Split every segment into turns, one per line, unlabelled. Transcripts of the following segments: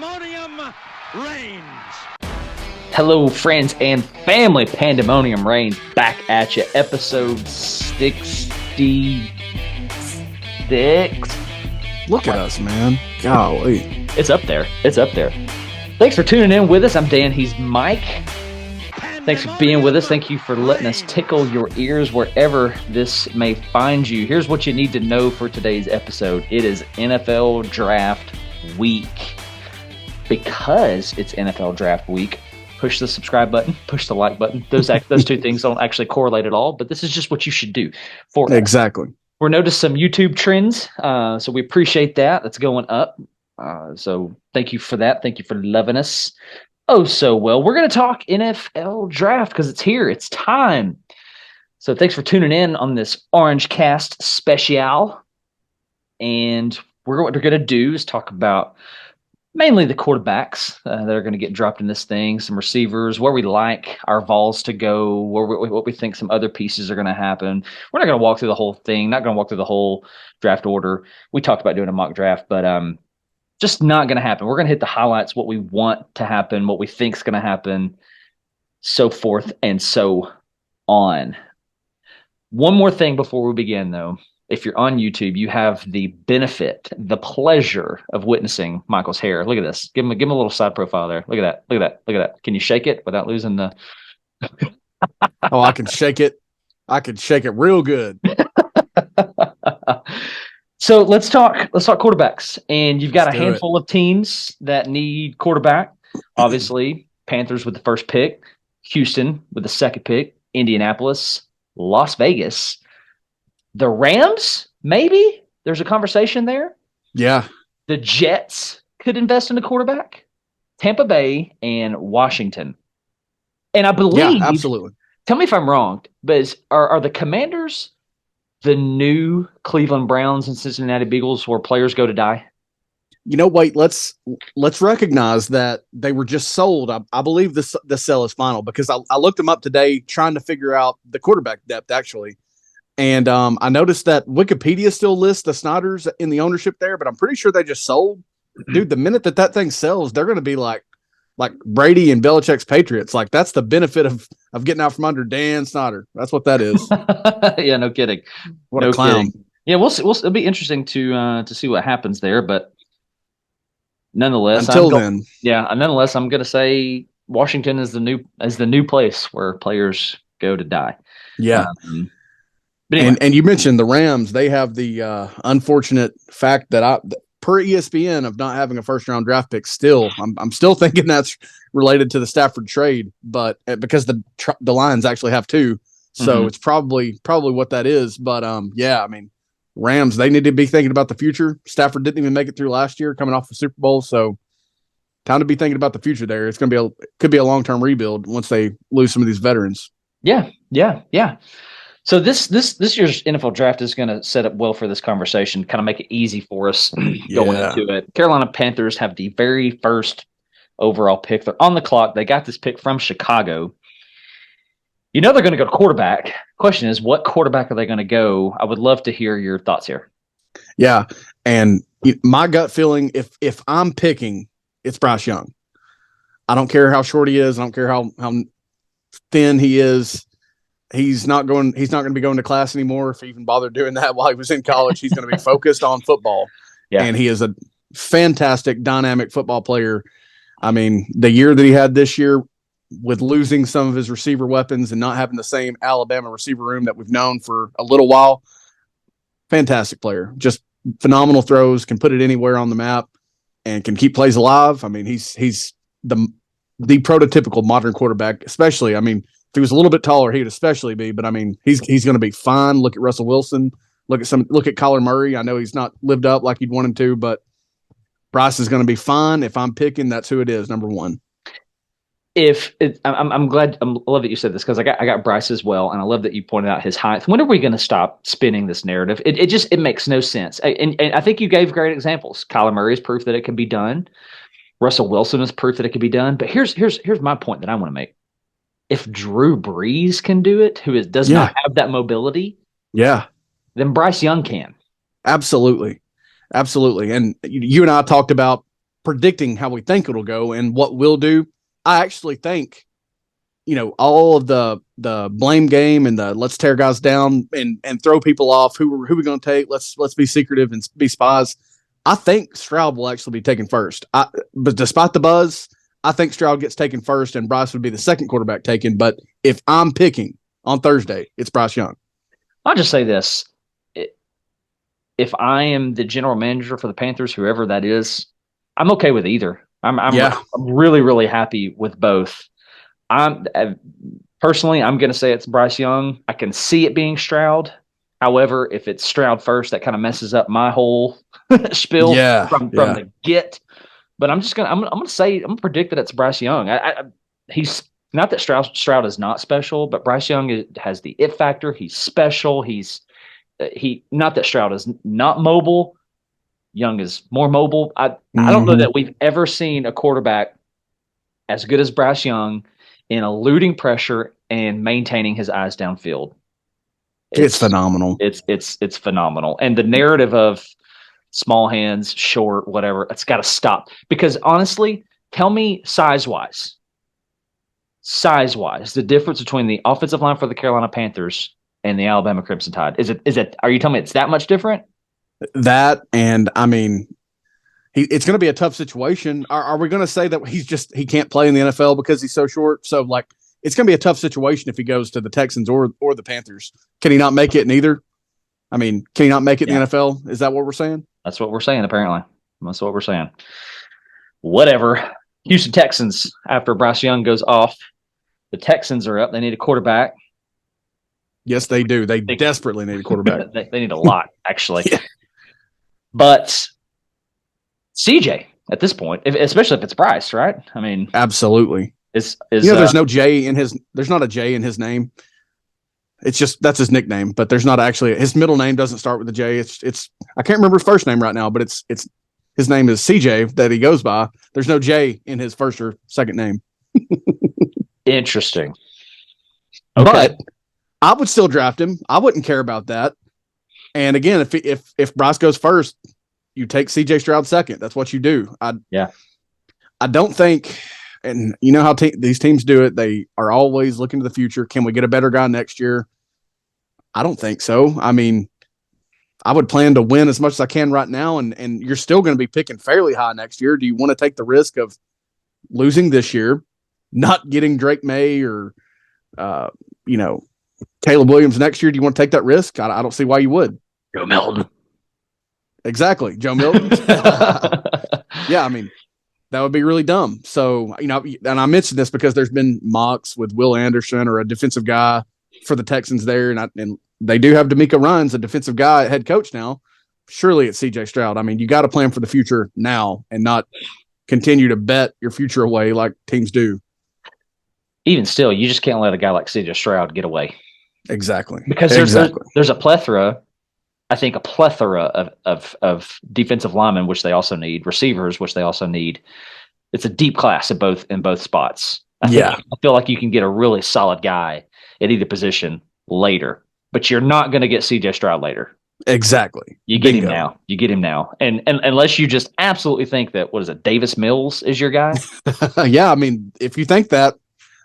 Pandemonium Reigns.
Hello, friends and family. Pandemonium Reigns back at you. Episode 66.
Look at us, man. Golly.
It's up there. It's up there. Thanks for tuning in with us. I'm Dan. He's Mike. Thanks for being with us. Thank you for letting us tickle your ears wherever this may find you. Here's what you need to know for today's episode. It is NFL Draft Week. Because it's NFL Draft Week, push the subscribe button, push the like button. Those two things don't actually correlate at all, but this is just what you should do for us.
Exactly.
We're noticed some YouTube trends, so we appreciate that. That's going up. So thank you for that. Thank you for loving us oh so well. We're going to talk NFL Draft because it's here. It's time. So thanks for tuning in on this OrangeCast special. And what we're going to do is talk about mainly the quarterbacks that are going to get dropped in this thing, some receivers, where we like our Vols to go, what we think some other pieces are going to happen. We're not going to walk through the whole thing, not going to walk through the whole draft order. We talked about doing a mock draft, but just not going to happen. We're going to hit the highlights, what we want to happen, what we think is going to happen, so forth and so on. One more thing before we begin, though. If you're on YouTube, you have the benefit, the pleasure of witnessing Michael's hair. Look at this. Give him a little side profile there. Look at that. Look at that. Look at that. Can you shake it without losing the?
Oh, I can shake it. I can shake it real good.
So let's talk quarterbacks. And you've got
Let's
a
do
handful of teams that need quarterback. Obviously, Panthers with the first pick, Houston with the second pick, Indianapolis, Las Vegas. The Rams, maybe there's a conversation there.
Yeah. The
Jets could invest in a quarterback. Tampa Bay and Washington. And I believe,
yeah, absolutely.
Tell me if I'm wrong, but are the Commanders the new Cleveland Browns and Cincinnati Bengals where players go to die?
You know, wait, let's recognize that they were just sold. I believe the sell is final because I looked them up today trying to figure out the quarterback depth, actually. And I noticed that Wikipedia still lists the Snyders in the ownership there, but I'm pretty sure they just sold. Dude, the minute that thing sells, they're going to be like Brady and Belichick's Patriots. Like, that's the benefit of getting out from under Dan Snyder. That's what that is.
Yeah, no kidding.
What a clown.
Kidding. Yeah, we'll see. It'll be interesting to see what happens there, but nonetheless, nonetheless, I'm going to say Washington is the new place where players go to die.
Yeah.
But anyway.
And you mentioned the Rams. They have the unfortunate fact that per ESPN of not having a first round draft pick. Still, I'm still thinking that's related to the Stafford trade, but because the Lions actually have two, so it's probably what that is. But yeah, I mean, Rams, they need to be thinking about the future. Stafford didn't even make it through last year, coming off the Super Bowl, so time to be thinking about the future. There, it's going to be could be a long term rebuild once they lose some of these veterans.
Yeah. So this year's NFL draft is going to set up well for this conversation, kind of make it easy for us going into it. Carolina Panthers have the very first overall pick. They're on the clock. They got this pick from Chicago. You know they're going to go to quarterback. Question is, what quarterback are they going to go? I would love to hear your thoughts here.
Yeah, and my gut feeling, if I'm picking, it's Bryce Young. I don't care how short he is. I don't care how thin he is. He's not going to be going to class anymore. If he even bothered doing that while he was in college, he's going to be focused on football. Yeah. And he is a fantastic, dynamic football player. I mean, the year that he had this year with losing some of his receiver weapons and not having the same Alabama receiver room that we've known for a little while, fantastic player. Just phenomenal throws, can put it anywhere on the map, and can keep plays alive. I mean, he's the prototypical modern quarterback, especially. I mean, if he was a little bit taller, he would especially be. But I mean, he's going to be fine. Look at Russell Wilson. Look at Kyler Murray. I know he's not lived up like you'd want him to, but Bryce is going to be fine. If I'm picking, that's who it is. Number one.
I'm glad. I love that you said this because I got Bryce as well, and I love that you pointed out his height. When are we going to stop spinning this narrative? It makes no sense. And I think you gave great examples. Kyler Murray is proof that it can be done. Russell Wilson is proof that it can be done. But here's my point that I want to make. If Drew Brees can do it, who does not have that mobility, then Bryce Young can.
Absolutely. And you and I talked about predicting how we think it'll go and what we'll do. I actually think, all of the blame game and the let's tear guys down and throw people off. Who we going to take? Let's be secretive and be spies. I think Stroud will actually be taken first. But despite the buzz, I think Stroud gets taken first and Bryce would be the second quarterback taken. But if I'm picking on Thursday, it's Bryce Young.
I'll just say this. If I am the general manager for the Panthers, whoever that is, I'm okay with either. I'm really, really happy with both. Personally, I'm going to say it's Bryce Young. I can see it being Stroud. However, if it's Stroud first, that kind of messes up my whole spiel from the get. But I'm gonna predict that it's Bryce Young. He's not that Stroud is not special, but Bryce Young has the it factor. He's special. Not that Stroud is not mobile. Young is more mobile. I don't know that we've ever seen a quarterback as good as Bryce Young in eluding pressure and maintaining his eyes downfield.
It's phenomenal.
It's phenomenal. And the narrative of small hands, short, whatever, it's got to stop. Because honestly, tell me size-wise, the difference between the offensive line for the Carolina Panthers and the Alabama Crimson Tide. Are you telling me it's that much different?
That, and I mean, it's going to be a tough situation. Are we going to say that he can't play in the NFL because he's so short? So it's going to be a tough situation if he goes to the Texans or the Panthers. Can he not make it in either? I mean, can he not make it in the NFL? Is that what we're saying?
That's what we're saying, apparently. That's what we're saying. Whatever. Houston Texans, after Bryce Young goes off, the Texans are up. They need a quarterback.
Yes, they do. They desperately need a quarterback.
they need a lot, actually.
Yeah.
But CJ, at this point, especially if it's Bryce, right? I mean,
absolutely.
There's no J in there's not a J in his name. It's just that's his nickname, but there's not actually his middle name doesn't start with a J. It's I can't remember his first name right now, but it's his name is CJ that he goes by. There's no J in his first or second name. Interesting.
Okay. But I would still draft him. I wouldn't care about that. And again, if Bryce goes first, you take CJ Stroud second. That's what you do. I don't think, and you know how these teams do it. They are always looking to the future. Can we get a better guy next year? I don't think so. I mean, I would plan to win as much as I can right now, and you're still going to be picking fairly high next year. Do you want to take the risk of losing this year, not getting Drake May or, Caleb Williams next year? Do you want to take that risk? I don't see why you would.
Joe Milton.
Exactly. Joe Milton. Yeah. I mean, that would be really dumb. So, and I mentioned this because there's been mocks with Will Anderson or a defensive guy for the Texans there. And they do have D'Amico Ryans, a defensive guy, head coach now. Surely it's CJ Stroud. I mean, you got to plan for the future now and not continue to bet your future away like teams do. Even still, you just can't let a guy like CJ Stroud get away. Exactly. Because there's a plethora of defensive linemen, which they also need, receivers, which they also need. It's a deep class in both spots. I feel like you can get a really solid guy at either position later, but you're not going to get CJ Stroud later. Exactly. You get him now. And unless you just absolutely think that, Davis Mills is your guy? Yeah, I mean, if you think that,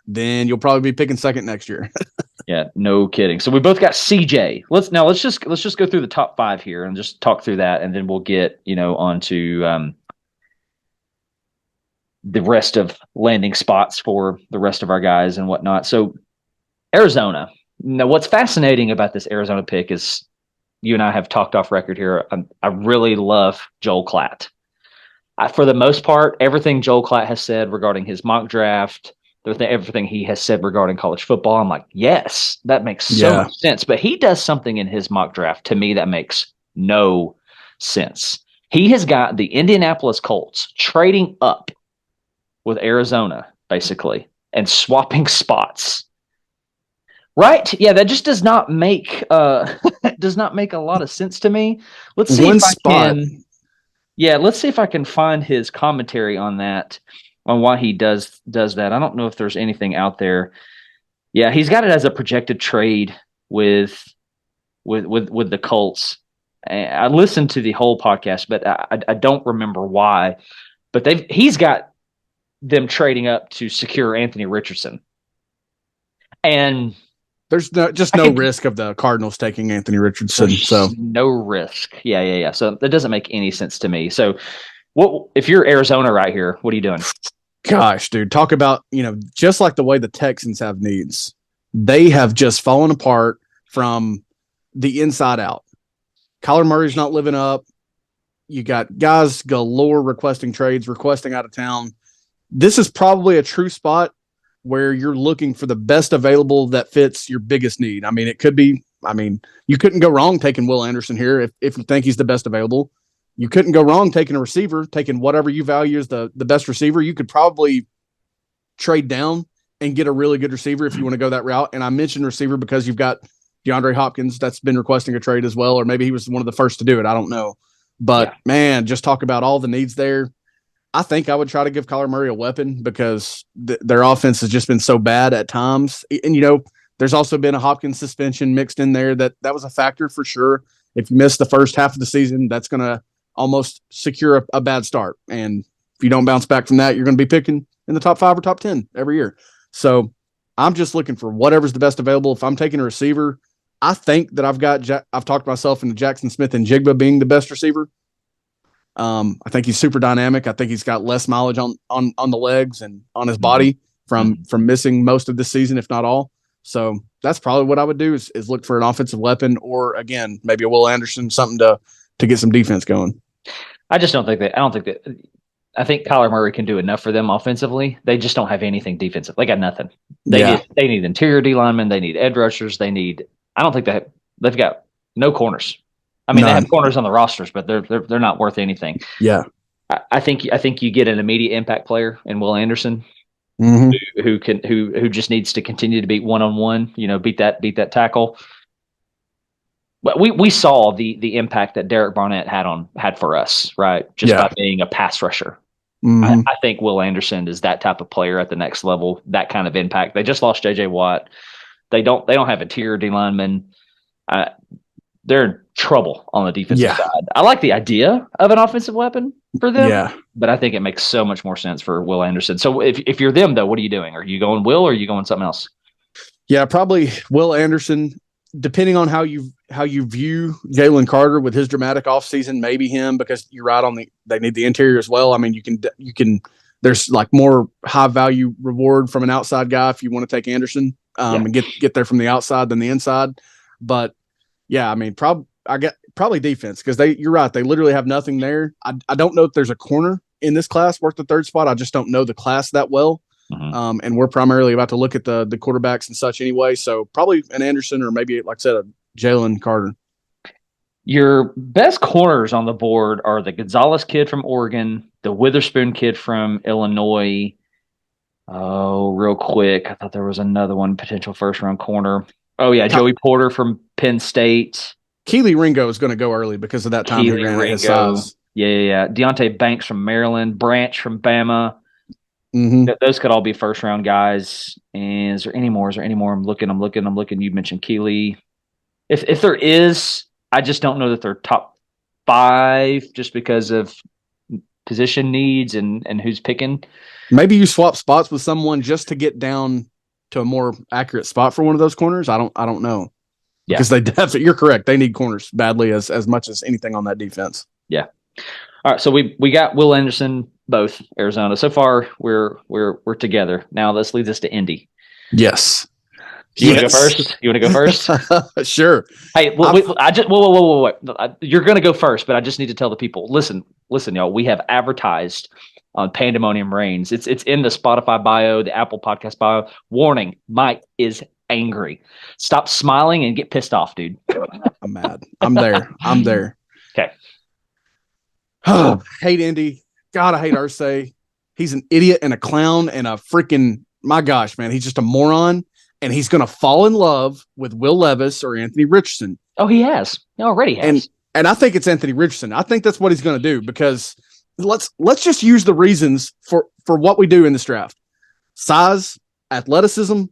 then you'll probably be picking second next year. Yeah, no kidding. So we both got CJ. Let's just go through the top 5 here and just talk through that, and then we'll get onto the rest of landing spots for the rest of our guys and whatnot. So Arizona. Now, what's fascinating about this Arizona pick is you and I have talked off record here. I really love Joel Klatt. For the most part, everything Joel Klatt has said regarding his mock draft, everything he has said regarding college football, I'm like, yes, that makes so much sense. But he does something in his mock draft to me that makes no sense. He has got the Indianapolis Colts trading up with Arizona, basically, and swapping spots. Right? Yeah, that just does not make a lot of sense to me. Let's see let's see if I can find his commentary on that. On why he does that. I don't know if there's anything out there. Yeah, he's got it as a projected trade with the Colts. I listened to the whole podcast, but I don't remember why.
but he's got them trading up to secure Anthony Richardson. And
there's no risk of the Cardinals taking Anthony Richardson. So
no risk. Yeah. So that doesn't make any sense to me. So what if you're Arizona right here? What are you doing?
Gosh, dude, talk about, just like the way the Texans have needs, they have just fallen apart from the inside out. Kyler Murray's not living up. You got guys galore requesting trades, requesting out of town. This is probably a true spot where you're looking for the best available that fits your biggest need. I mean, it could be, you couldn't go wrong taking Will Anderson here if you think he's the best available. You couldn't go wrong taking a receiver, taking whatever you value as the best receiver. You could probably trade down and get a really good receiver if you want to go that route. And I mentioned receiver because you've got DeAndre Hopkins that's been requesting a trade as well, or maybe he was one of the first to do it. I don't know. But, man, just talk about all the needs there. I think I would try to give Kyler Murray a weapon because their offense has just been so bad at times. And, there's also been a Hopkins suspension mixed in there that was a factor for sure. If you miss the first half of the season, that's going to almost secure a bad start. And if you don't bounce back from that, you're going to be picking in the top 5 or top 10 every year. So I'm just looking for whatever's the best available. If I'm taking a receiver, I think that I've talked myself into Jackson Smith and Jigba being the best receiver. I think he's super dynamic. I think he's got less mileage on the legs and on his body from missing most of this season, if not all. So that's probably what I would do is look for an offensive weapon, or again, maybe a Will Anderson, something to get some defense going.
I just don't think that. I think Kyler Murray can do enough for them offensively. They just don't have anything defensive. They got nothing. They need interior D linemen. They need edge rushers. I don't think they've got no corners. I mean, They have corners on the rosters, but they're not worth anything. Yeah, I think you get an immediate impact player in Will Anderson, who just needs to continue to beat one-on-one. Beat that tackle. But we saw the impact that Derek Barnett had for us, right? Just by being a pass rusher. I think Will Anderson is that type of player at the next level. That kind of impact. They just lost J.J. Watt. They don't have interior D linemen. They're in trouble on the defensive side. I like the idea of an offensive weapon for them, but I think it makes so much more sense for Will Anderson. So if you're them, though, what are you doing? Are you going Will or are you going something else?
Yeah, probably Will Anderson, depending on how you view Jalen Carter with his dramatic offseason, maybe him, because you're right they need the interior as well. I mean, you can there's like more high value reward from an outside guy if you want to take Anderson and get there from the outside than the inside. But yeah, I mean, probably defense because you're right. They literally have nothing there. I don't know if there's a corner in this class worth the third spot. I just don't know the class that well. And we're primarily about to look at the quarterbacks and such anyway. So probably an Anderson or maybe, like I said, a Jalen Carter.
Your best corners on the board are the Gonzalez kid from Oregon, the Witherspoon kid from Illinois. Oh, real quick. I thought there was another one, potential first-round corner. Oh, yeah, Joey Porter from Penn State.
Keely Ringo is going to go early because of that time he ran at his size.
Yeah. Deontay Banks from Maryland, Branch from Bama. Those could all be first-round guys. And is there any more? I'm looking. You mentioned Keely. If there is, I just don't know that they're top 5 just because of position needs and who's picking.
Maybe you swap spots with someone just to get down to a more accurate spot for one of those corners. I don't know. Yeah. Because they definitely, you're correct. They need corners badly as much as anything on that defense.
Yeah. All right. So we got Will Anderson, both Arizona. So far we're together. Now let's lead this to Indy.
Yes.
You want to go first?
Sure.
Hey, whoa. You're going to go first, but I just need to tell the people, listen, y'all, we have advertised on Pandemonium Reigns. It's in the Spotify bio, the Apple Podcast bio. Warning, Mike is angry. Stop smiling and get pissed off, dude.
I'm mad. I'm there.
Okay.
Oh, hate Indy. God, I hate Irsay. He's an idiot and a clown and a freaking, my gosh, man. He's just a moron. And he's going to fall in love with Will Levis or Anthony Richardson.
Oh, he has. He already has.
And I think it's Anthony Richardson. I think that's what he's going to do because let's just use the reasons for what we do in this draft. Size, athleticism,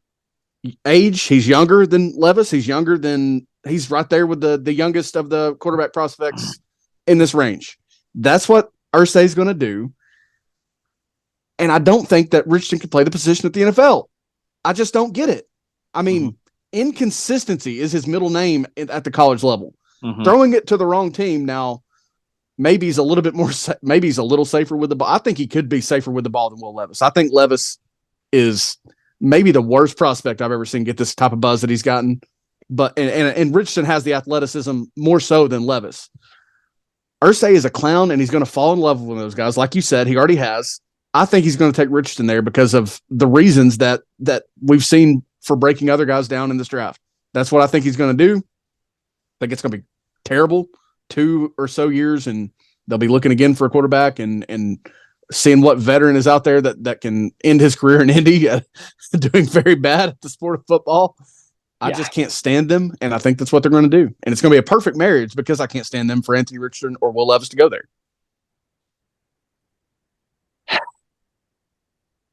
age. He's younger than Levis. He's right there with the youngest of the quarterback prospects in this range. That's what Irsay's going to do. And I don't think that Richardson can play the position at the NFL. I just don't get it. I mean, inconsistency is his middle name at the college level. Throwing it to the wrong team now, maybe he's a little bit more, maybe he's a little safer with the ball. I think he could be safer with the ball than Will Levis. I think Levis is maybe the worst prospect I've ever seen get this type of buzz that he's gotten. But and Richardson has the athleticism more so than Levis. Irsay is a clown, and he's going to fall in love with one of those guys. Like you said, he already has. I think he's going to take Richardson there because of the reasons that we've seen for breaking other guys down in this draft. That's what I think he's going to do. I think it's going to be terrible 2 or so years, and they'll be looking again for a quarterback and seeing what veteran is out there that can end his career in Indy doing very bad at the sport of football. I just can't stand them, and I think that's what they're going to do. And it's going to be a perfect marriage because I can't stand them for Anthony Richardson or Will Levis to go there.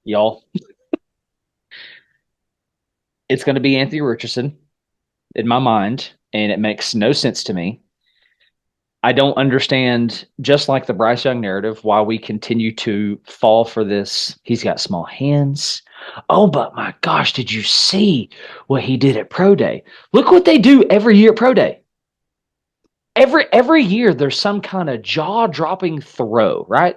Y'all, it's going to be Anthony Richardson in my mind, and it makes no sense to me. I don't understand, just like the Bryce Young narrative, why we continue to fall for this. He's got small hands. Oh, but my gosh, did you see what he did at Pro Day? Look what they do every year at Pro Day. Every year there's some kind of jaw-dropping throw, right?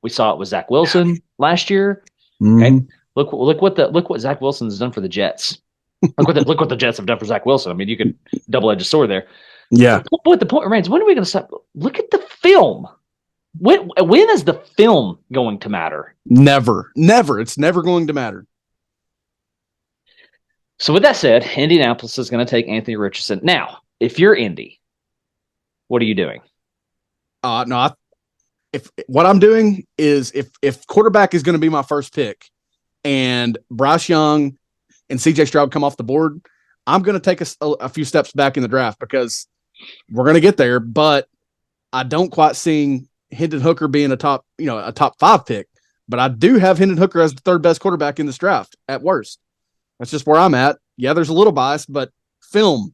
We saw it with Zach Wilson last year. Okay, look what Zach Wilson has done for the Jets. Look what the Jets have done for Zach Wilson. I mean, you can double-edged a sword there.
Yeah.
But the point remains, when are we going to stop? Look at the film. When is the film going to matter?
Never. It's never going to matter.
So with that said, Indianapolis is going to take Anthony Richardson. Now, if you're Indy, what are you doing?
If what I'm doing is if quarterback is going to be my first pick and Bryce Young and CJ Stroud come off the board, I'm going to take a few steps back in the draft because we're going to get there, but I don't quite see Hendon Hooker being a top 5 pick, but I do have Hendon Hooker as the third best quarterback in this draft at worst. That's just where I'm at. Yeah, there's a little bias, but film,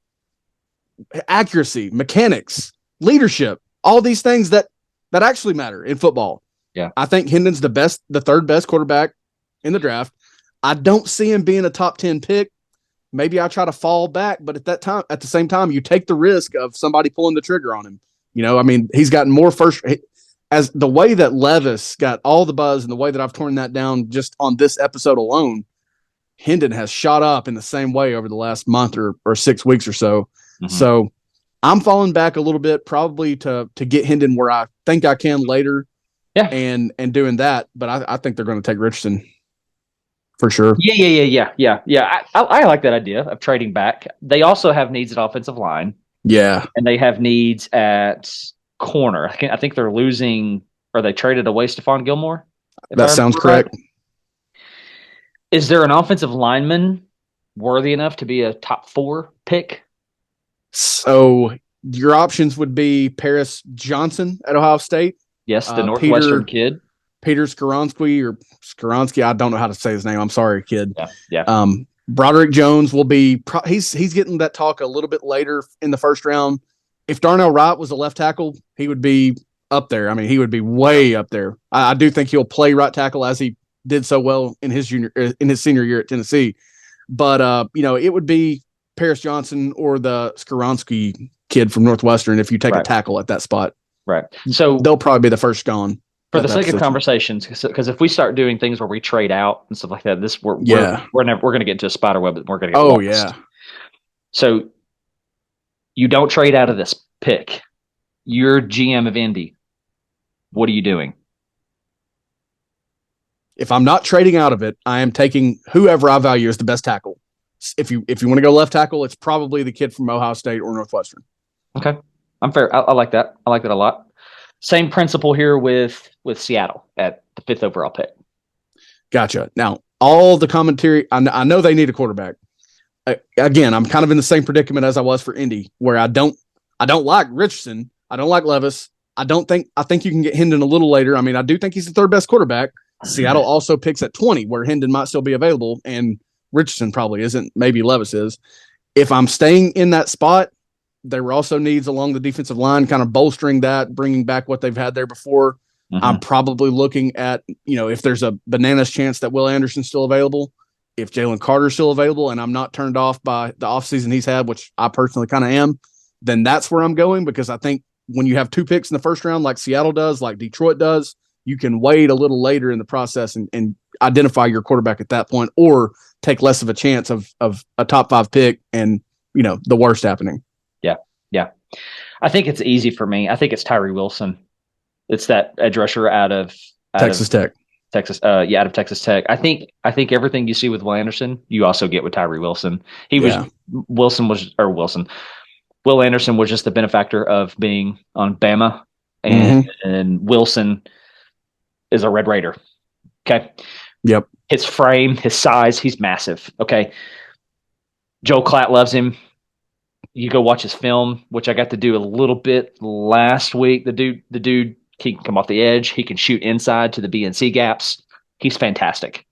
accuracy, mechanics, leadership, all these things that actually matter in football.
Yeah.
I think Hendon's the third best quarterback in the draft. I don't see him being a top 10 pick. Maybe I try to fall back, but at the same time, you take the risk of somebody pulling the trigger on him. I mean, he's gotten more as the way that Levis got all the buzz and the way that I've torn that down just on this episode alone, Hendon has shot up in the same way over the last month or 6 weeks or so. So I'm falling back a little bit, probably to get Hendon where I think I can later.
Yeah.
And doing that, but I think they're going to take Richardson for sure.
Yeah. I like that idea of trading back. They also have needs at offensive line.
Yeah.
And they have needs at corner. I think they're losing, or they traded away Stephon Gilmore.
That sounds correct.
Is there an offensive lineman worthy enough to be a top 4 pick?
So your options would be Paris Johnson at Ohio State.
Yes, the Northwestern kid.
Peter Skoronsky. I don't know how to say his name. I'm sorry, kid.
Yeah.
Broderick Jones will be. He's getting that talk a little bit later in the first round. If Darnell Wright was a left tackle, he would be up there. I mean, he would be way up there. I do think he'll play right tackle as he did so well in his senior year at Tennessee. But it would be Paris Johnson or the Skoronsky kid from Northwestern if you take a tackle at that spot.
Right. So
they'll probably be the first gone.
For the sake of conversations, because if we start doing things where we trade out and stuff like that, we're going to get into a spider web. We're going to get lost.
Yeah.
So you don't trade out of this pick. You're GM of Indy. What are you doing?
If I'm not trading out of it, I am taking whoever I value as the best tackle. If you want to go left tackle, it's probably the kid from Ohio State or Northwestern.
Okay, I'm fair. I like that. I like that a lot. Same principle here with Seattle at the 5th overall pick.
Gotcha. Now, all the commentary, I know they need a quarterback. Again, I'm kind of in the same predicament as I was for Indy, where I don't like Richardson. I don't like Levis. I think you can get Hendon a little later. I mean, I do think he's the third best quarterback. Seattle also picks at 20, where Hendon might still be available, and Richardson probably isn't. Maybe Levis is. If I'm staying in that spot, there were also needs along the defensive line, kind of bolstering that, bringing back what they've had there before. I'm probably looking at, if there's a bananas chance that Will Anderson's still available, if Jalen Carter's still available, and I'm not turned off by the offseason he's had, which I personally kind of am, then that's where I'm going, because I think when you have 2 picks in the first round, like Seattle does, like Detroit does, you can wait a little later in the process and identify your quarterback at that point, or take less of a chance of a top 5 pick and, the worst happening.
Yeah. Yeah. I think it's easy for me. I think it's Tyree Wilson. It's that edge rusher out of
Texas Tech.
Out of Texas Tech. I think everything you see with Will Anderson, you also get with Tyree Wilson. Will Anderson was just the benefactor of being on Bama, and Wilson is a Red Raider. Okay.
Yep.
His frame, his size, he's massive. Okay. Joe Klatt loves him. You go watch his film, which I got to do a little bit last week. The dude, he can come off the edge. He can shoot inside to the BNC gaps. He's fantastic.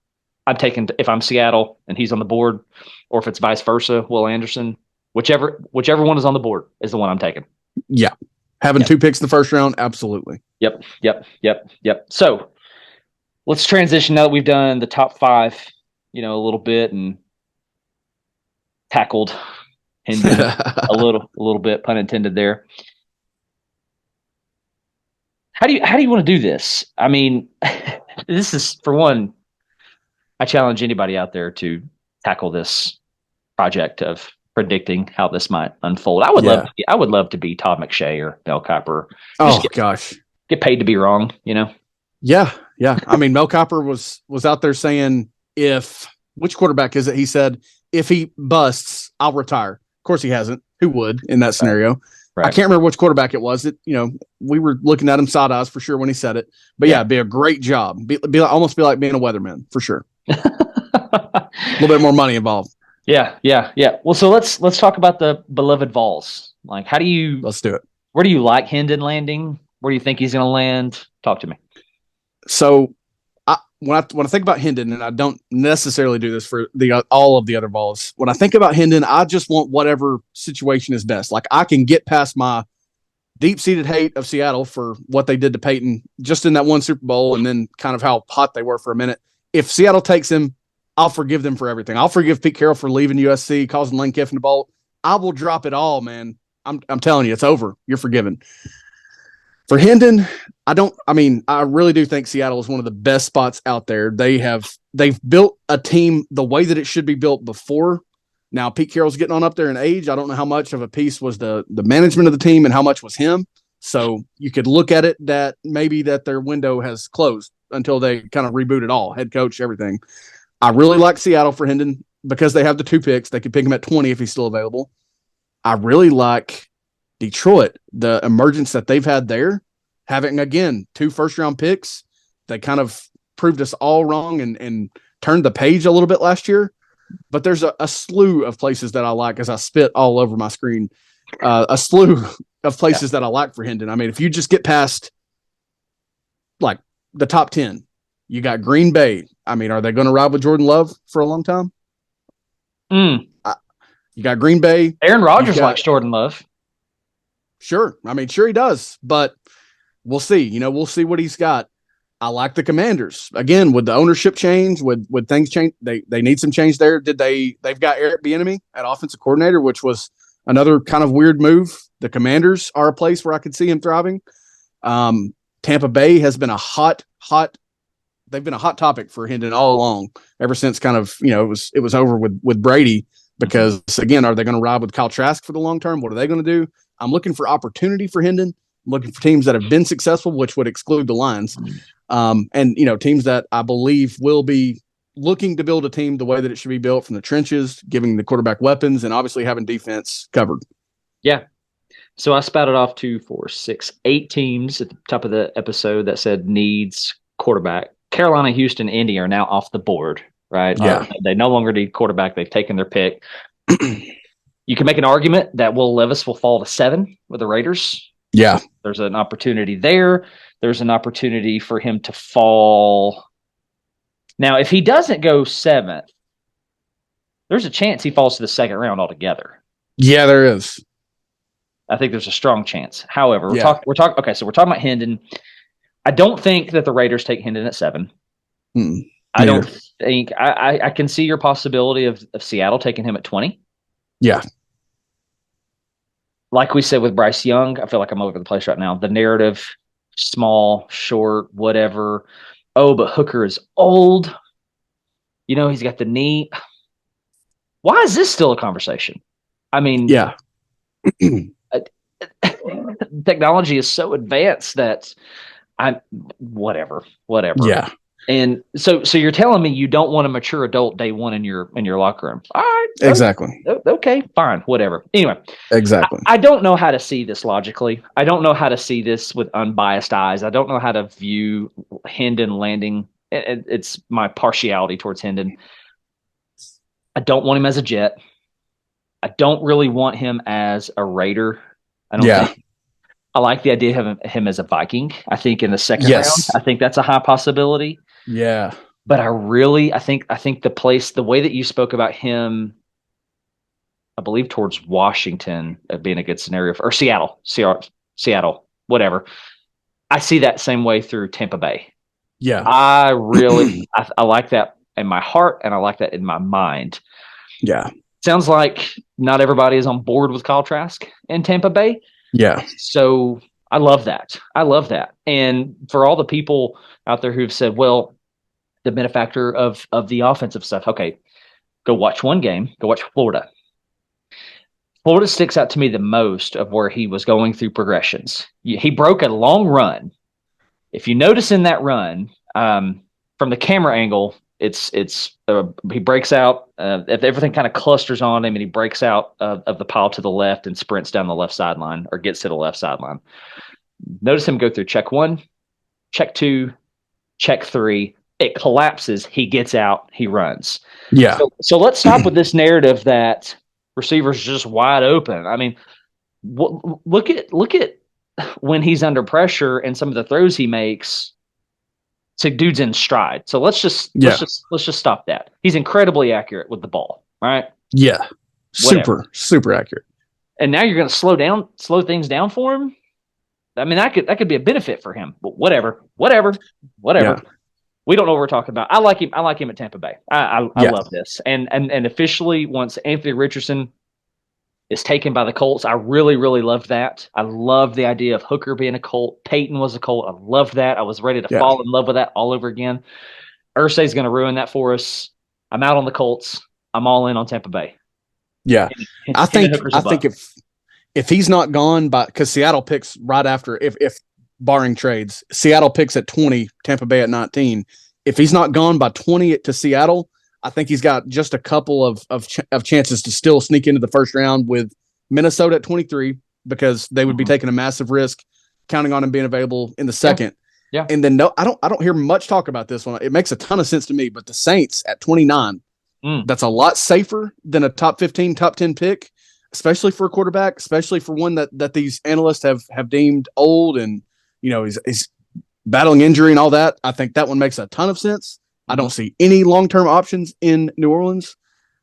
I'm taking, if I'm Seattle and he's on the board, or if it's vice versa, Will Anderson, whichever one is on the board is the one I'm taking.
Yeah. Having 2 picks in the first round. Absolutely.
Yep. So let's transition now that we've done the top 5, a little bit, and tackled Hendon a little bit, pun intended there. How do you want to do this? I mean, this is, for one, I challenge anybody out there to tackle this project of predicting how this might unfold. I would love to be Todd McShay or Mel Kiper. Get paid to be wrong,
Yeah. I mean, Mel Kiper was out there saying, which quarterback is it? He said, if he busts, I'll retire. Of course he hasn't. Who would in that scenario? Right. I can't remember which quarterback it was. We were looking at him side eyes for sure when he said it. But it'd be a great job. Almost be like being a weatherman for sure. A little bit more money involved.
Yeah. Well, so let's talk about the beloved Vols. Like, let's
do it.
Where do you like Hendon landing? Where do you think he's going to land? Talk to me.
So when I think about Hendon, and I don't necessarily do this for all of the other Vols, when I think about Hendon, I just want whatever situation is best. Like, I can get past my deep-seated hate of Seattle for what they did to Peyton just in that one Super Bowl, and then kind of how hot they were for a minute. If Seattle takes him, I'll forgive them for everything. I'll forgive Pete Carroll for leaving USC, causing Lane Kiffin to bolt. I will drop it all, man. I'm telling you, it's over. You're forgiven. For Hendon, I really do think Seattle is one of the best spots out there. They've built a team the way that it should be built before. Now, Pete Carroll's getting on up there in age. I don't know how much of a piece was the management of the team and how much was him. So you could look at it that maybe that their window has closed until they kind of reboot it all, head coach, everything. I really like Seattle for Hendon because they have the 2 picks. They could pick him at 20 if he's still available. I really like Detroit, the emergence that they've had there, having, again, 2 first-round picks. They kind of proved us all wrong and turned the page a little bit last year. But there's a slew of places that I like, as I spit all over my screen, a slew of places that I like for Hendon. I mean, if you just get past, like, the top 10, you got Green Bay. I mean, are they going to ride with Jordan Love for a long time? You got Green Bay.
Aaron Rodgers likes Jordan Love.
Sure. I mean, sure he does, but we'll see. We'll see what he's got. I like the Commanders. Again, with the ownership change, with things change, they need some change there. They've got Eric Bieniemy at offensive coordinator, which was another kind of weird move. The Commanders are a place where I could see him thriving. Tampa Bay has been they've been a hot topic for Hendon all along, ever since kind of, it was over with Brady, because again, are they going to ride with Kyle Trask for the long term? What are they going to do? I'm looking for opportunity for Hendon. I'm looking for teams that have been successful, which would exclude the Lions. And teams that I believe will be looking to build a team the way that it should be built, from the trenches, giving the quarterback weapons, and obviously having defense covered.
Yeah. So I spouted off 2, 4, 6, 8 teams at the top of the episode that said needs quarterback. Carolina, Houston, Indy are now off the board, right?
Yeah.
They no longer need quarterback. They've taken their pick. You can make an argument that Will Levis will fall to 7 with the Raiders.
Yeah.
There's an opportunity there. There's an opportunity for him to fall. Now, if he doesn't go 7th, there's a chance he falls to the 2nd round altogether.
Yeah, there is.
I think there's a strong chance. However, we're talking about Hendon. I don't think that the Raiders take Hendon at 7. I don't think I can see your possibility of Seattle taking him at 20.
Yeah.
Like we said with Bryce Young, I feel like I'm over the place right now. The narrative, small, short, whatever. Oh, but Hooker is old. He's got the knee. Why is this still a conversation? I mean,
yeah.
Technology is so advanced that whatever.
Yeah.
And so you're telling me you don't want a mature adult day one in your locker room? All right,
exactly.
Okay, fine, whatever. Anyway,
exactly.
I don't know how to see this logically. I don't know how to see this with unbiased eyes. I don't know how to view Hendon landing. It's my partiality towards Hendon. I don't want him as a Jet. I don't really want him as a Raider. I don't think. I like the idea of him as a Viking. I think in the second round, I think that's a high possibility.
Yeah.
But I think the way that you spoke about him, I believe towards Washington being a good scenario or Seattle, whatever. I see that same way through Tampa Bay.
Yeah.
I really, I like that in my heart and I like that in my mind.
Yeah.
Sounds like not everybody is on board with Kyle Trask in Tampa Bay.
Yeah.
So I love that. And for all the people out there who've said, well, the benefactor of the offensive stuff, okay, go watch one game, go watch Florida. Florida sticks out to me the most of where he was going through progressions. He broke a long run. If you notice in that run, from the camera angle, he breaks out. Everything kind of clusters on him, and he breaks out of the pile to the left and sprints down the left sideline or gets to the left sideline. Notice him go through check 1, check 2, check 3. It collapses. He gets out. He runs.
Yeah.
So let's stop with this narrative that receivers are just wide open. I mean, look at when he's under pressure and some of the throws he makes. So dude's in stride. So let's just stop that. He's incredibly accurate with the ball. All right.
Yeah. Super accurate.
And now you're going to slow things down for him. I mean, that could be a benefit for him. But whatever. Yeah. We don't know what we're talking about. I like him at Tampa Bay. I love this. And officially, once Anthony Richardson is taken by the Colts, I really, really loved that. I love the idea of Hooker being a Colt. Peyton was a Colt. I loved that. I was ready to fall in love with that all over again. Irsay's going to ruin that for us. I'm out on the Colts. I'm all in on Tampa Bay.
Yeah. I think if he's not gone because Seattle picks right after, if barring trades, Seattle picks at 20, Tampa Bay at 19. If he's not gone by 20 to Seattle, I think he's got just a couple of chances to still sneak into the first round with Minnesota at 23 because they would be taking a massive risk counting on him being available in the second.
Yeah.
And then I don't hear much talk about this one. It makes a ton of sense to me, but the Saints at 29, that's a lot safer than a top 15, top 10 pick, especially for a quarterback, especially for one that these analysts have deemed old and he's battling injury and all that. I think that one makes a ton of sense. I don't see any long-term options in New Orleans.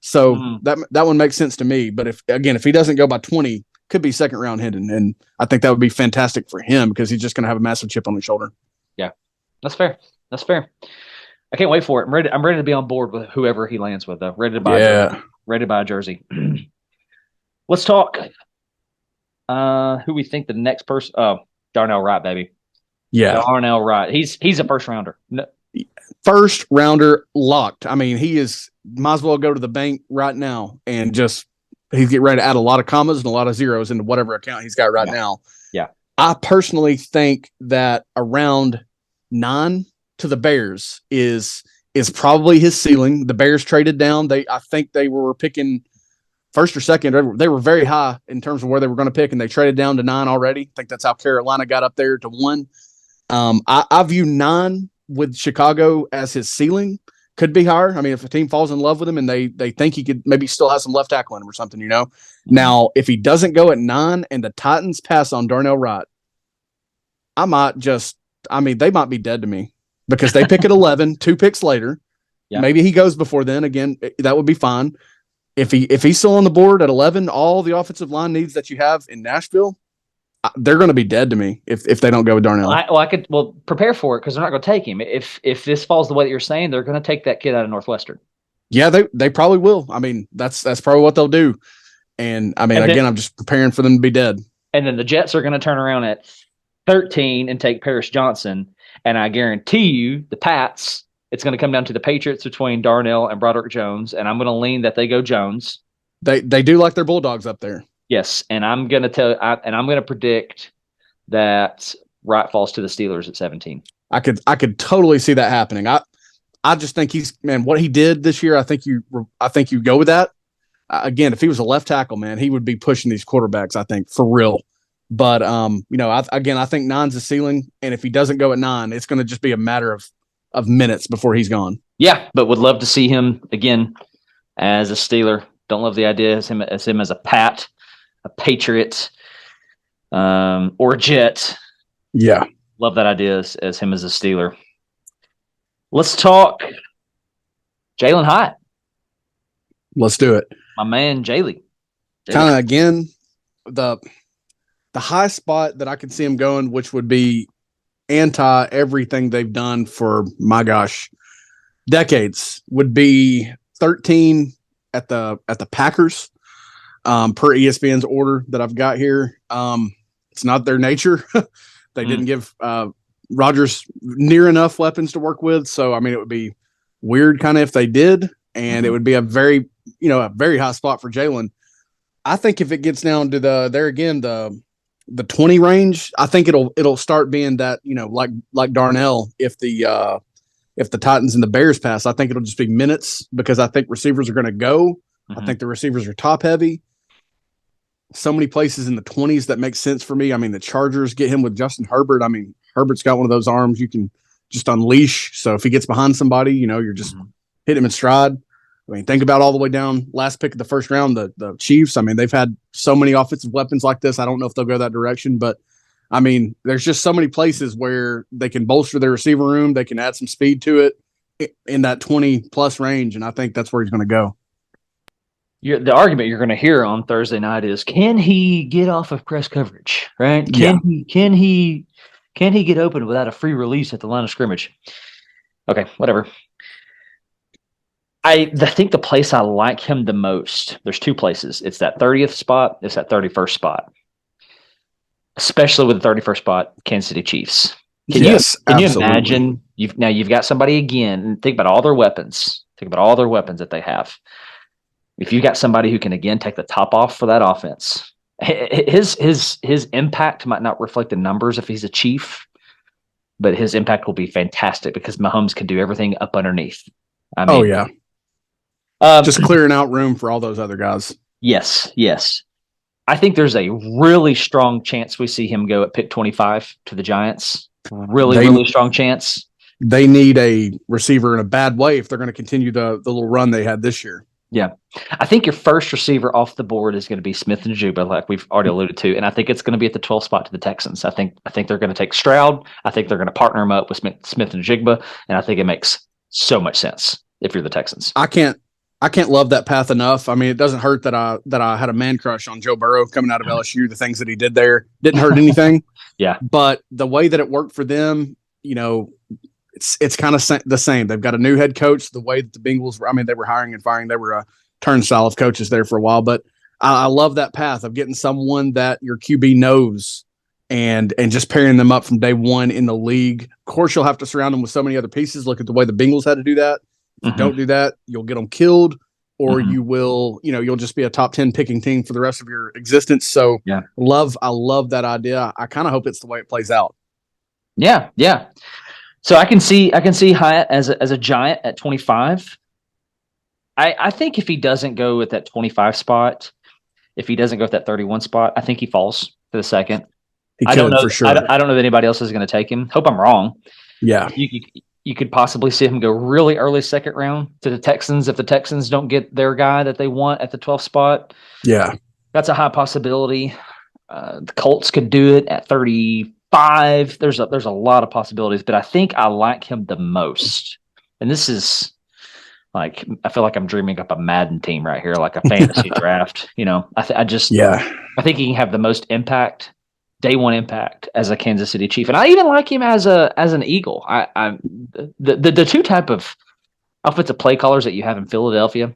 So that one makes sense to me. But if he doesn't go by 20, could be second round Hendon. And I think that would be fantastic for him because he's just going to have a massive chip on his shoulder.
Yeah, that's fair. I can't wait for it. I'm ready to be on board with whoever he lands with, though. Ready to buy a jersey. Let's talk who we think the next person. Oh, Darnell Wright, baby.
Yeah.
Darnell Wright. He's a first rounder. No.
First rounder locked. I mean, he might as well go to the bank right now and he's getting ready to add a lot of commas and a lot of zeros into whatever account he's got right now.
Yeah.
I personally think that around 9 to the Bears is probably his ceiling. The Bears traded down. I think they were picking first or second. They were very high in terms of where they were going to pick, and they traded down to 9 already. I think that's how Carolina got up there to 1. I view 9 with Chicago as his ceiling. Could be higher. I mean, if a team falls in love with him and they think he could maybe still have some left tackle in him or something, Now, if he doesn't go at 9 and the Titans pass on Darnell Wright, they might be dead to me because they pick at 11, 2 picks later. Yeah. Maybe he goes before then. Again, that would be fine. If he's still on the board at 11, all the offensive line needs that you have in Nashville, they're going to be dead to me if they don't go with Darnell.
I could prepare for it because they're not going to take him. If this falls the way that you're saying, they're going to take that kid out of Northwestern.
Yeah, they probably will. I mean, that's probably what they'll do. And I mean, again, I'm just preparing for them to be dead.
And then the Jets are going to turn around at 13 and take Paris Johnson. And I guarantee you, the Pats, it's going to come down to the Patriots between Darnell and Broderick Jones. And I'm going to lean that they go Jones.
They do like their Bulldogs up there.
Yes, and I'm going to predict that Wright falls to the Steelers at 17.
I could totally see that happening. I just think what he did this year. I think you go with that. Again, if he was a left tackle, man, he would be pushing these quarterbacks, I think, for real. But, I think 9's the ceiling. And if he doesn't go at 9, it's going to just be a matter of minutes before he's gone.
Yeah, but would love to see him again as a Steeler. Don't love the idea as him as a Pat, a Patriot, or a Jet.
Yeah.
Love that idea as him as a Steeler. Let's talk Jalen Hyatt.
Let's do it.
My man, Jaylee.
Kind of, again, the high spot that I could see him going, which would be anti everything they've done for, my gosh, decades, would be 13 at the Packers, per ESPN's order that I've got here. It's not their nature. They didn't give Rodgers near enough weapons to work with. So, I mean, it would be weird kind of if they did, and it would be a very high spot for Jalen. I think if it gets down to the 20 range, I think it'll start being that, like Darnell, if the Titans and the Bears pass, I think it'll just be minutes because I think receivers are going to go. I think the receivers are top heavy. So many places in the 20s that make sense for me. I mean, the Chargers get him with Justin Herbert. I mean, Herbert's got one of those arms you can just unleash. So if he gets behind somebody, you're just hit him in stride. I mean, think about all the way down last pick of the first round, the Chiefs. I mean, they've had so many offensive weapons like this. I don't know if they'll go that direction, but I mean, there's just so many places where they can bolster their receiver room. They can add some speed to it in that 20 plus range. And I think that's where he's going to go.
The argument you're going to hear on Thursday night is, can he get off of press coverage, right? Can he get open without a free release at the line of scrimmage? Okay, whatever. I think the place I like him the most, there's two places. It's that 30th spot. It's that 31st spot. Especially with the 31st spot, Kansas City Chiefs. Can you imagine? You've got somebody again, and think about all their weapons. Think about all their weapons that they have. If you got somebody who can again take the top off for that offense, his impact might not reflect the numbers if he's a Chief, but his impact will be fantastic because Mahomes can do everything up underneath. I mean,
just clearing out room for all those other guys.
Yes. I think there's a really strong chance we see him go at pick 25 to the Giants. Really strong chance. They
need a receiver in a bad way if they're going to continue the little run they had this year.
Yeah. I think your first receiver off the board is going to be Smith and Juba, like we've already alluded to. And I think it's going to be at the 12th spot to the Texans. I think they're going to take Stroud. I think they're going to partner him up with Smith and Jigba. And I think it makes so much sense if you're the Texans.
I can't love that path enough. I mean, it doesn't hurt that I had a man crush on Joe Burrow coming out of LSU. The things that he did there didn't hurt anything.
Yeah.
But the way that it worked for them, it's kind of the same. They've got a new head coach. The way that the Bengals were, I mean, they were hiring and firing. They were a turnstile of coaches there for a while. But I love that path of getting someone that your QB knows and just pairing them up from day one in the league. Of course, you'll have to surround them with so many other pieces. Look at the way the Bengals had to do that. If you don't do that, you'll get them killed, or you will, you'll just be a top 10 picking team for the rest of your existence. So I love that idea. I kind of hope it's the way it plays out.
Yeah. So I can see Hyatt as a Giant at 25. I think if he doesn't go with that 25 spot, if he doesn't go with that 31 spot, I think he falls to the second.
I don't know for sure.
I don't know that anybody else is going to take him. Hope I'm wrong.
Yeah.
You could possibly see him go really early second round to the Texans if the Texans don't get their guy that they want at the 12th spot.
Yeah.
That's a high possibility. The Colts could do it at 35. There's a lot of possibilities, but I think I like him the most. And this is like, I feel like I'm dreaming up a Madden team right here, like a fantasy draft. I think he can have the most impact day one impact as a Kansas City Chief, and I even like him as an Eagle. I the two type of offensive play callers that you have in Philadelphia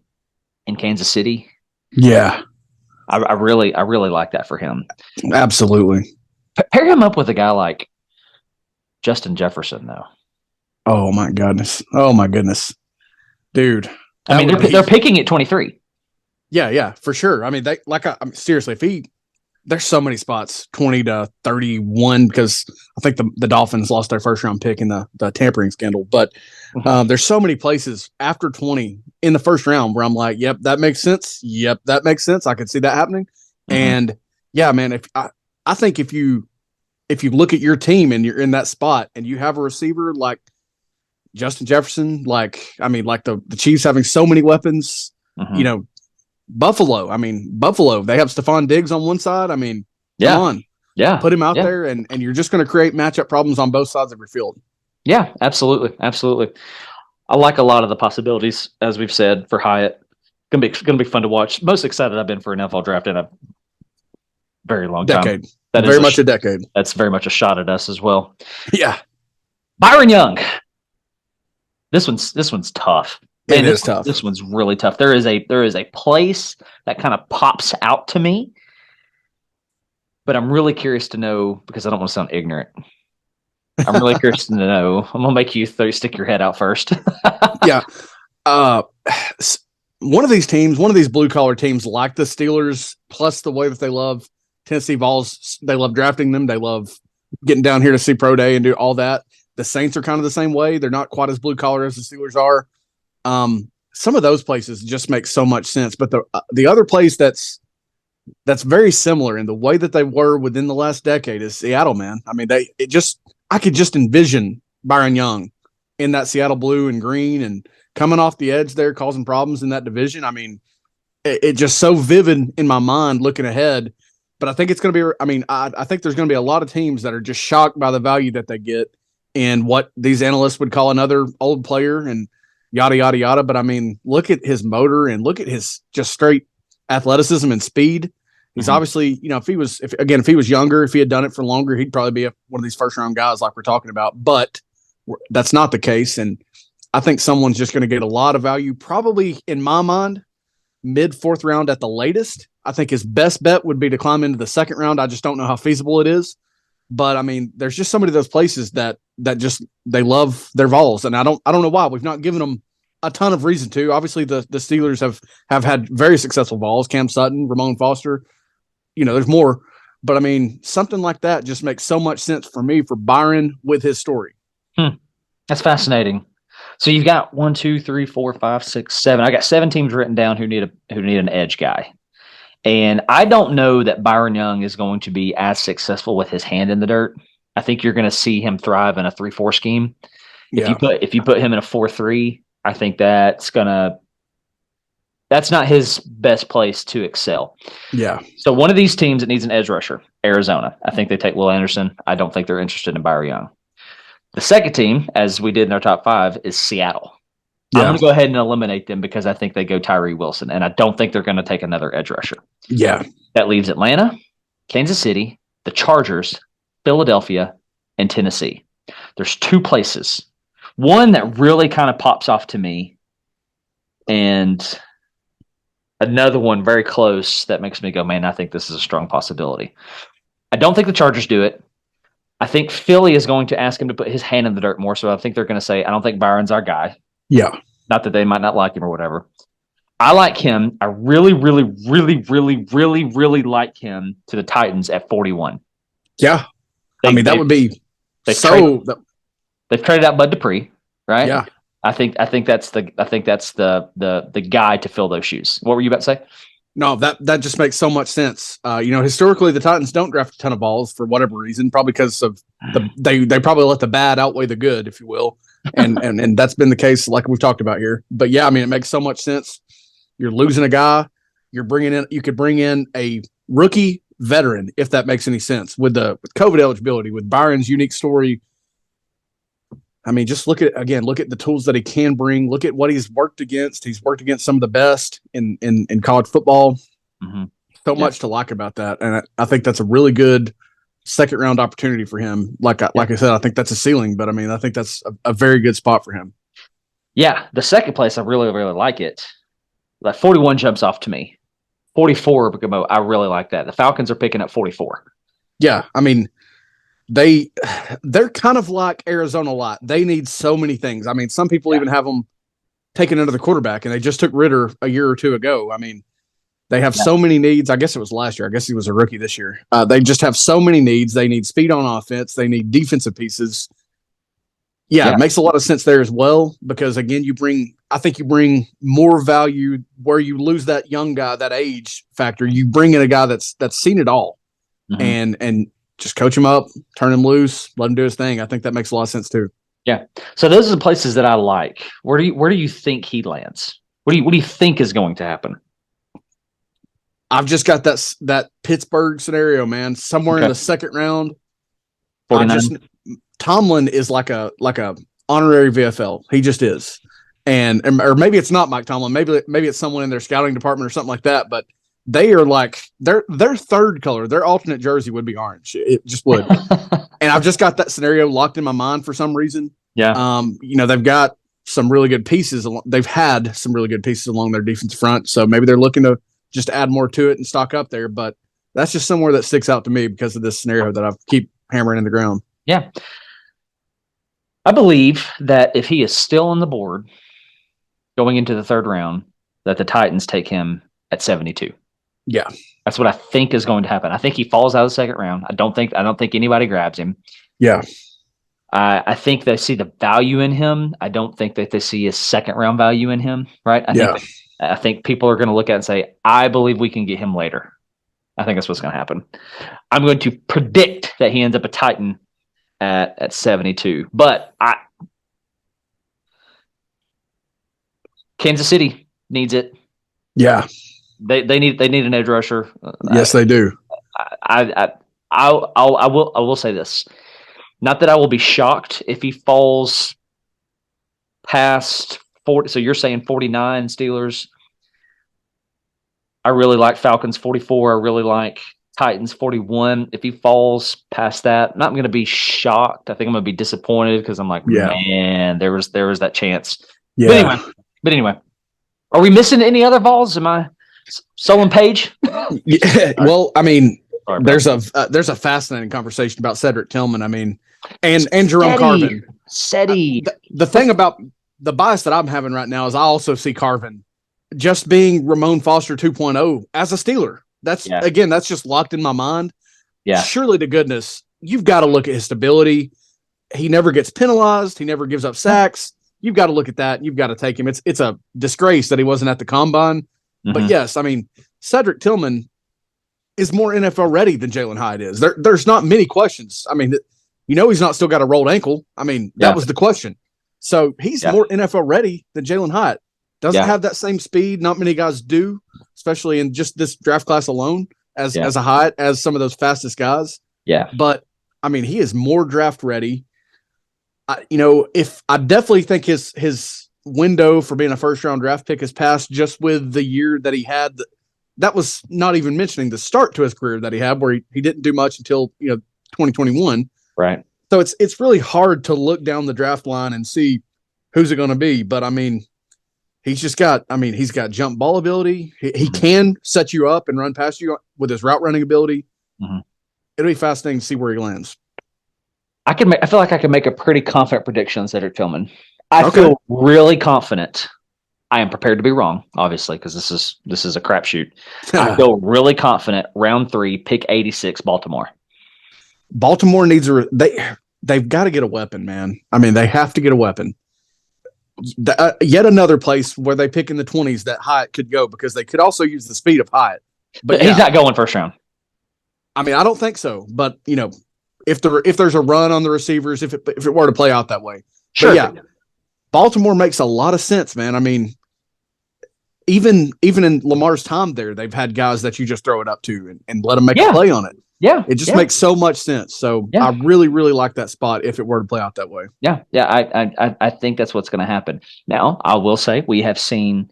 and Kansas City.
Yeah,
I really like that for him.
absolutely.
Pair him up with a guy like Justin Jefferson, though.
Oh my goodness, dude.
I mean, they're picking at 23.
Yeah, for sure. I mean, seriously, there's so many spots 20 to 31 because I think the Dolphins lost their first round pick in the tampering scandal, but there's so many places after 20 in the first round where I'm like, yep, that makes sense. I could see that happening. And yeah, man, I think if you look at your team and you're in that spot and you have a receiver like Justin Jefferson, the Chiefs having so many weapons, Buffalo, they have Stephon Diggs on one side. Come on.
Yeah.
Put him out there and you're just going to create matchup problems on both sides of your field.
Yeah, absolutely. Absolutely. I like a lot of the possibilities, as we've said, for Hyatt. It's gonna be fun to watch. Most excited I've been for an NFL draft in a very long
decade.
Time. That
very much a decade.
That's very much a shot at us as well.
Yeah.
Byron Young. This one's tough. Man,
it is tough.
This one's really tough. There is a place that kind of pops out to me, but I'm really curious to know because I don't want to sound ignorant. I'm really curious to know. I'm gonna make you stick your head out first.
Yeah. One of these teams, one of these blue collar teams, like the Steelers, plus the way that they love Tennessee Vols, they love drafting them. They love getting down here to see pro day and do all that. The Saints are kind of the same way. They're not quite as blue collar as the Steelers are. Some of those places just make so much sense, but the other place that's very similar in the way that they were within the last decade is Seattle, man. I mean, I could just envision Byron Young in that Seattle blue and green and coming off the edge there, causing problems in that division. I mean, it just so vivid in my mind looking ahead, but I think it's going to be, I think there's going to be a lot of teams that are just shocked by the value that they get in what these analysts would call another old player and yada, yada, yada. But I mean, look at his motor and look at his just straight athleticism and speed. He's obviously, if he was younger, if he had done it for longer, he'd probably be one of these first round guys like we're talking about, but that's not the case. And I think someone's just going to get a lot of value, probably in my mind, mid fourth round at the latest. I think his best bet would be to climb into the second round. I just don't know how feasible it is. But I mean, there's just so many of those places that just they love their Vols, and I don't know why. We've not given them a ton of reason to. Obviously, the Steelers have had very successful Vols. Cam Sutton, Ramon Foster. There's more. But I mean, something like that just makes so much sense for me for Byron with his story.
That's fascinating. So you've got 1, 2, 3, 4, 5, 6, 7. I got 7 teams written down who need an edge guy. And I don't know that Byron Young is going to be as successful with his hand in the dirt. I think you're going to see him thrive in a 3-4 scheme.
Yeah.
If you put him in a 4-3, I think that's not his best place to excel.
Yeah.
So one of these teams that needs an edge rusher, Arizona. I think they take Will Anderson. I don't think they're interested in Byron Young. The second team, as we did in our top 5, is Seattle. Yeah. I'm going to go ahead and eliminate them because I think they go Tyree Wilson, and I don't think they're going to take another edge rusher.
Yeah.
That leaves Atlanta, Kansas City, the Chargers, Philadelphia, and Tennessee. There's 2 places. One that really kind of pops off to me, and another one very close that makes me go, man, I think this is a strong possibility. I don't think the Chargers do it. I think Philly is going to ask him to put his hand in the dirt more, so I think they're going to say, I don't think Byron's our guy.
Yeah.
Not that they might not like him or whatever. I like him. I really, really, really, really, really, really like him to the Titans at 41.
Yeah. That would be
they've traded out Bud Dupree, right?
Yeah.
I think that's the guy to fill those shoes. What were you about to say?
No, that just makes so much sense. Historically, the Titans don't draft a ton of balls for whatever reason, probably because of they probably let the bad outweigh the good, if you will, and that's been the case, like we've talked about here. But yeah, it makes so much sense. You're losing a guy, you could bring in a rookie veteran if that makes any sense with COVID eligibility, with Byron's unique story. Just look at the tools that he can bring. Look at what he's worked against. He's worked against some of the best in college football.
Mm-hmm.
So much to like about that. And I think that's a really good second round opportunity for him. Like I said, I think that's a ceiling, but I mean, I think that's a very good spot for him.
Yeah, the second place, I really, really like it. Like 41 jumps off to me. 44, I really like that. The Falcons are picking up 44.
Yeah, I mean, they're kind of like Arizona a lot. They need so many things. I mean, some people even have them taking another quarterback, and they just took Ritter a year or two ago. I mean, they have so many needs. I guess it was last year. I guess he was a rookie this year. They just have so many needs. They need speed on offense. They need defensive pieces. Yeah, it makes a lot of sense there as well because again, I think you bring more value where you lose that young guy, that age factor. You bring in a guy that's seen it all, and just coach him up, turn him loose, let him do his thing. I think that makes a lot of sense too.
Yeah. So those are the places that I like. Where do you think he lands? What do you think is going to happen?
I've just got that Pittsburgh scenario, man. Somewhere in the second round.
49.
Tomlin is like a honorary VFL. He just is, or maybe it's not Mike Tomlin. Maybe it's someone in their scouting department or something like that. But they are like their third color, their alternate jersey would be orange. It just would. And I've just got that scenario locked in my mind for some reason.
Yeah.
They've got some really good pieces. They've had some really good pieces along their defense front. So maybe they're looking to just add more to it and stock up there. But that's just somewhere that sticks out to me because of this scenario that I keep hammering in the ground.
Yeah. I believe that if he is still on the board going into the third round, that the Titans take him at 72.
Yeah.
That's what I think is going to happen. I think he falls out of the second round. I don't think anybody grabs him.
Yeah.
I think they see the value in him. I don't think that they see a second round value in him. Right. I think people are going to look at it and say, I believe we can get him later. I think that's what's going to happen. I'm going to predict that he ends up a Titan at 72. But Kansas City needs it.
Yeah.
They need an edge rusher.
Yes, they do.
I will say this. Not that I will be shocked if he falls past 40. So you're saying 49 Steelers. I really like Falcons 44. I really like Titans 41. If he falls past that, I'm not going to be shocked. I think I'm going to be disappointed because I'm like, man, there was that chance.
Yeah.
But anyway, are we missing any other Vols? Am I Solon Page?
Yeah. Well, I mean, there's a fascinating conversation about Cedric Tillman. I mean, and Jerome Carvin. The thing about the bias that I'm having right now is I also see Carvin just being Ramon Foster 2.0 as a Steeler. That's just locked in my mind.
Yeah.
Surely to goodness, you've got to look at his stability. He never gets penalized. He never gives up sacks. You've got to look at that. You've got to take him. It's a disgrace that he wasn't at the combine. Mm-hmm. But yes, I mean, Cedric Tillman is more NFL ready than Jalen Hyatt is. There's not many questions. I mean, he's not still got a rolled ankle. I mean, that was the question. So he's more NFL ready than Jalen Hyatt. Doesn't have that same speed. Not many guys do, especially in just this draft class alone as a Hyatt, as some of those fastest guys.
Yeah.
But I mean, he is more draft ready. If I definitely think his window for being a first round draft pick has passed just with the year that he had. That was not even mentioning the start to his career that he had, where he didn't do much until 2021.
Right.
So it's really hard to look down the draft line and see who's it going to be. But I mean, he's got jump ball ability. He can set you up and run past you with his route running ability. Mm-hmm. It'll be fascinating to see where he lands.
I feel like I can make a pretty confident prediction on Cedric Tillman. I feel really confident. I am prepared to be wrong, obviously, because this is a crapshoot. I feel really confident. Round 3, pick 86, Baltimore.
Baltimore needs they've got to get a weapon, man. I mean, they have to get a weapon. Yet another place where they pick in the 20s that Hyatt could go, because they could also use the speed of Hyatt.
But he's not going first round.
I mean, I don't think so. But if there's a run on the receivers, if it were to play out that way,
sure. But
yeah, Baltimore makes a lot of sense, man. I mean, even in Lamar's time there, they've had guys that you just throw it up to and let them make a play on it.
Yeah.
It just makes so much sense. So I really, really like that spot if it were to play out that way.
Yeah. Yeah. I think that's what's going to happen. Now, I will say we have seen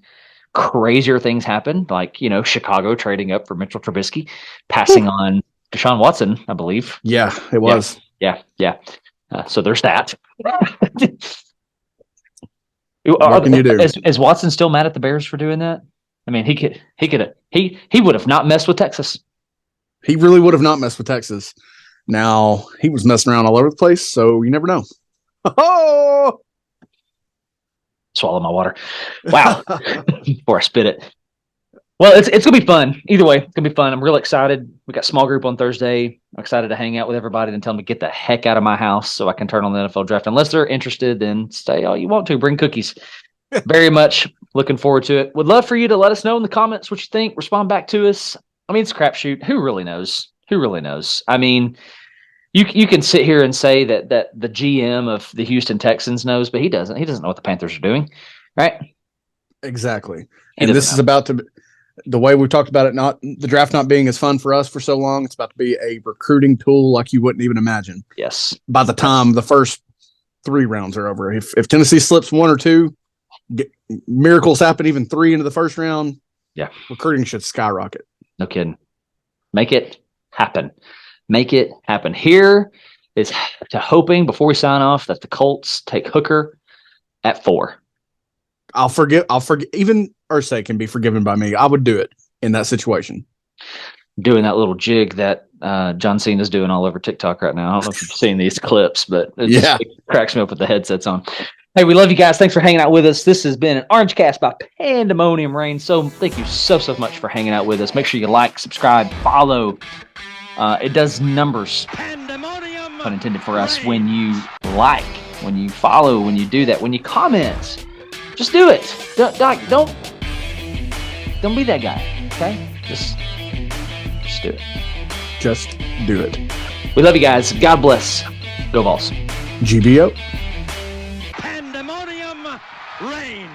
crazier things happen, like, Chicago trading up for Mitchell Trubisky, passing on Deshaun Watson, I believe.
Yeah, it was.
Yeah. So there's that.
What can you do?
Is Watson still mad at the Bears for doing that? I mean, he would have not messed with Texas.
He really would have not messed with Texas. Now, he was messing around all over the place, so you never know. Oh!
Swallow my water. Wow. Before I spit it. Well, it's going to be fun. Either way, it's going to be fun. I'm real excited. We got small group on Thursday. I'm excited to hang out with everybody and tell them to get the heck out of my house so I can turn on the NFL draft. Unless they're interested, then stay all you want to. Bring cookies. Very much looking forward to it. Would love for you to let us know in the comments what you think. Respond back to us. I mean, it's a crapshoot. Who really knows? I mean, you can sit here and say that the GM of the Houston Texans knows, but he doesn't. He doesn't know what the Panthers are doing, right?
Exactly. And this is about to the way we talked about it, not the draft not being as fun for us for so long. It's about to be a recruiting tool like you wouldn't even imagine.
Yes.
By the time the first 3 rounds are over, if Tennessee slips 1 or 2, miracles happen even 3 into the first round.
Yeah,
recruiting should skyrocket.
No kidding. Make it happen. Make it happen. Here is to hoping before we sign off that the Colts take Hooker at 4.
I'll forgive. Even Irsay can be forgiven by me. I would do it in that situation.
Doing that little jig that John Cena's doing all over TikTok right now. I don't know if you've seen these clips, but it cracks me up with the headsets on. Hey, we love you guys. Thanks for hanging out with us. This has been an OrangeCast by Pandemonium Reigns. So thank you so much for hanging out with us. Make sure you like, subscribe, follow. It does numbers, pun intended, for us when you like, when you follow, when you do that, when you comment. Just do it. Don't be that guy. Okay? Just do it.
Just do it.
We love you guys. God bless. Go Vols.
GBO.
Pandemonium Reigns.